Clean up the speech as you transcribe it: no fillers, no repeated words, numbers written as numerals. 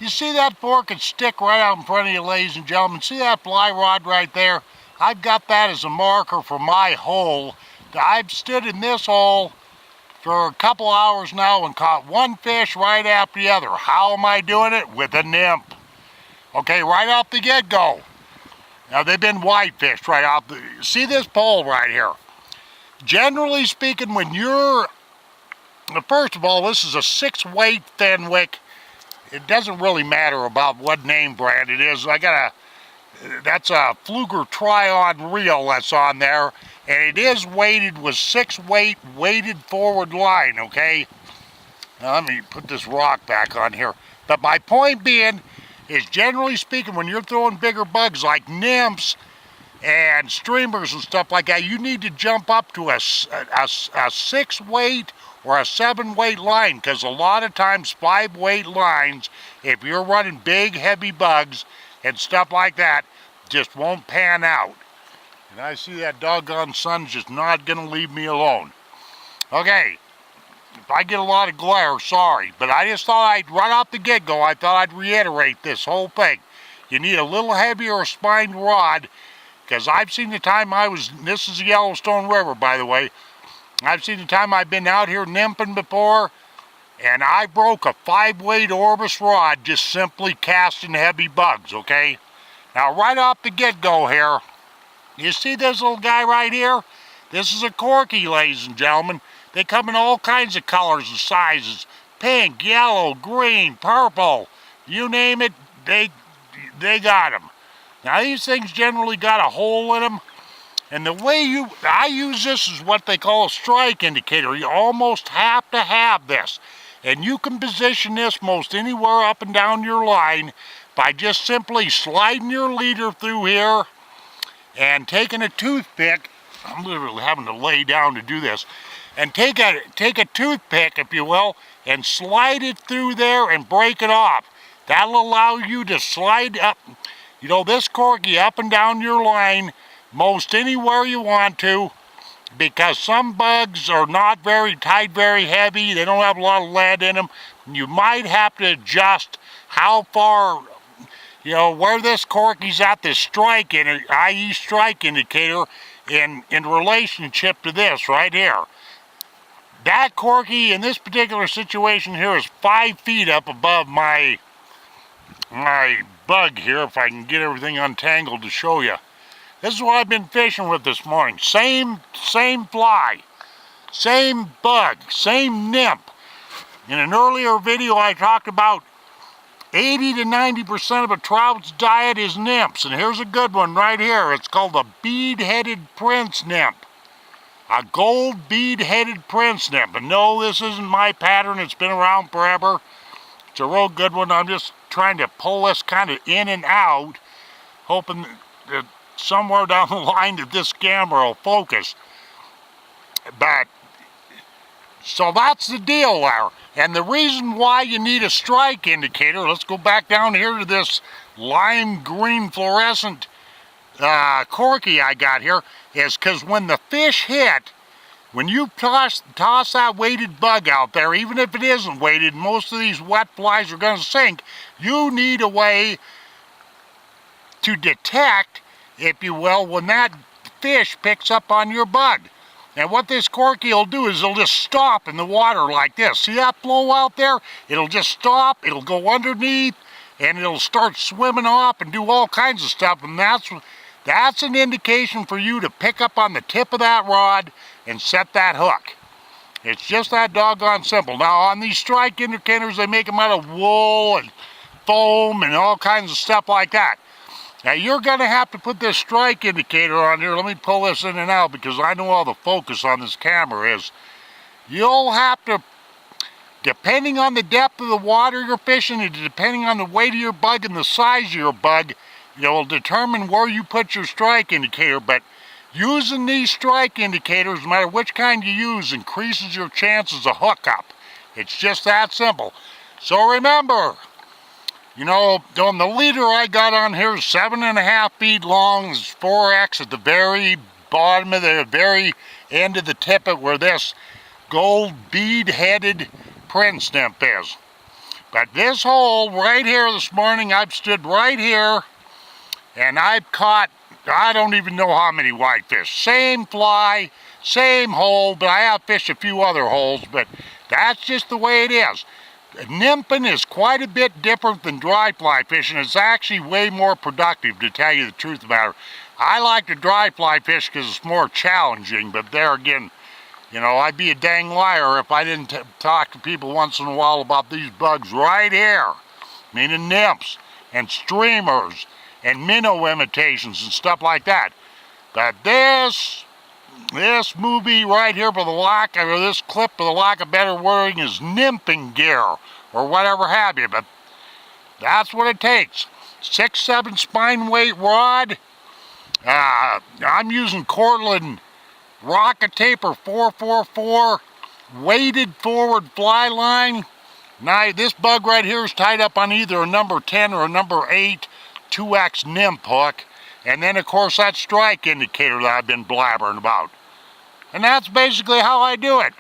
You see that fork and stick right out in front of you, ladies and gentlemen? See that fly rod right there? I've got that as a marker for my hole. I've stood in this hole for a couple hours now and caught one fish right after the other. How am I doing it? With a nymph. Okay, right off the get-go. Now they've been whitefish right off the, see this pole right here? Generally speaking, when you're, first of all, this is a 6-weight Fenwick. It doesn't really matter about what name brand it is. That's a Fluger Try-On reel that's on there. And it is weighted with 6-weight weighted forward line, okay? Now let me put this rock back on here. But my point being is, generally speaking, when you're throwing bigger bugs like nymphs and streamers and stuff like that, you need to jump up to a 6-weight or a 7-weight line, because a lot of times 5-weight lines, if you're running big heavy bugs and stuff like that, just won't pan out. And I see that doggone sun's just not gonna leave me alone. Okay, if I get a lot of glare, sorry, but I just thought right off the get-go, I thought I'd reiterate this whole thing. You need a little heavier spined rod, because I've seen the time this is the Yellowstone River, by the way. I've seen the time I've been out here nymphing before, and I broke a 5-weight Orbis rod just simply casting heavy bugs, okay? Now, right off the get-go here, you see this little guy right here? This is a corky, ladies and gentlemen. They come in all kinds of colors and sizes. Pink, yellow, green, purple. You name it, they got them. Now these things generally got a hole in them. And the way I use this is what they call a strike indicator. You almost have to have this. And you can position this most anywhere up and down your line by just simply sliding your leader through here and taking a toothpick. I'm literally having to lay down to do this. And take a toothpick, if you will, and slide it through there and break it off. That'll allow you to slide up, this corky up and down your line most anywhere you want to, because some bugs are not very tight, very heavy. They don't have a lot of lead in them. You might have to adjust how far, where this corky's at, this strike, i.e. strike indicator, in relationship to this right here. That corky in this particular situation here is 5 feet up above my bug here, if I can get everything untangled to show you. This is what I've been fishing with this morning. Same fly, same bug, same nymph. In an earlier video I talked about 80 to 90% of a trout's diet is nymphs, and here's a good one right here. It's called the bead-headed prince nymph. A gold bead-headed prince nymph. And no, this isn't my pattern. It's been around forever. It's a real good one. I'm just trying to pull this kind of in and out, hoping that somewhere down the line that this camera will focus. But, so that's the deal there. And the reason why you need a strike indicator, let's go back down here to this lime green fluorescent corky I got here, is because when the fish hit, when you toss that weighted bug out there, even if it isn't weighted, most of these wet flies are going to sink. You need a way to detect, if you will, when that fish picks up on your bug. And what this corky will do is it'll just stop in the water like this. See that flow out there? It'll just stop, it'll go underneath, and it'll start swimming off and do all kinds of stuff. And that's an indication for you to pick up on the tip of that rod and set that hook. It's just that doggone simple. Now on these strike indicators, they make them out of wool and foam and all kinds of stuff like that. Now you're going to have to put this strike indicator on here. Let me pull this in and out because I know all the focus on this camera is. You'll have to, depending on the depth of the water you're fishing and depending on the weight of your bug and the size of your bug, will determine where you put your strike indicator. But using these strike indicators, no matter which kind you use, increases your chances of hookup. It's just that simple. So remember, on the leader I got on here is 7.5 feet long. It's 4X at the very bottom of the very end of the tippet where this gold bead-headed prince nymph is. But this hole right here this morning, I've stood right here and I've caught, I don't even know how many whitefish. Same fly, same hole, but I have fished a few other holes, but that's just the way it is. Nymphing is quite a bit different than dry fly fishing. It's actually way more productive, to tell you the truth of the matter. I like to dry fly fish because it's more challenging, but there again, you know, I'd be a dang liar if I didn't talk to people once in a while about these bugs right here, meaning nymphs and streamers and minnow imitations and stuff like that. But this movie right here, for the lack, or this clip, for the lack of better wording, is nymphing gear or whatever have you. But that's what it takes. 6-7 spine weight rod. I'm using Cortland Rocket Taper 444 weighted forward fly line. Now this bug right here is tied up on either a number 10 or a number 8 2X nymph hook, and then of course that strike indicator that I've been blabbering about. And that's basically how I do it.